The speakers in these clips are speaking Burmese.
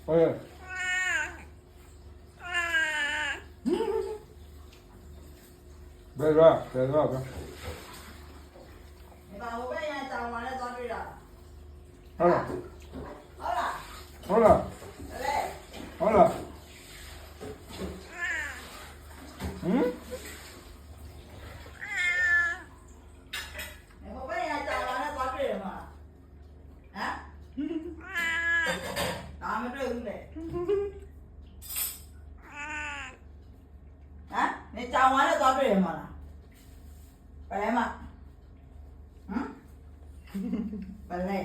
ဟုတ်ရဲ့ဘယ်တော့ဗျာ ဒီမှာဟိုဘက်ရန်တောင်မှာလည်းသွားတွေ့တာ ဟုတ်လား ဟုတ်လား ဟုတ်လား လေ ဟုတ်လား ဟိုဘက်ရန်တောင်မှာလည်းသွားတွေ့တယ်မှာဟမ်ဒါမတွေ့ဘူးလေဟမ်နေတောင်မှာလည်းသွားတွေ့တယ်မှာလားဘယ်မှာဟမ်ဘယ်လဲ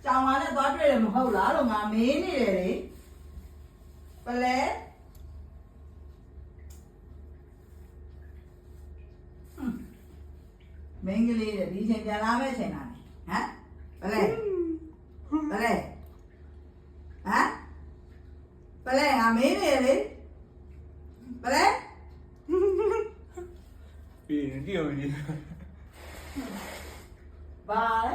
တောင်မှာလည်းသွားတွေ့တယ်မဟုတ်လားလို့ငါမေးနေတယ်လေဘယ်လဲမင်းကလေးတဲ့ဒီချိန်ပြန်လာမဲ့ချိန်လာနေဟမ်ဘယ်လဲဟမ်ဘယ်လဲငါမေးနေတယ်လေဘယ်လဲ ပြီးရင်ကြည့်အောင်ကြည့် ဘာလဲ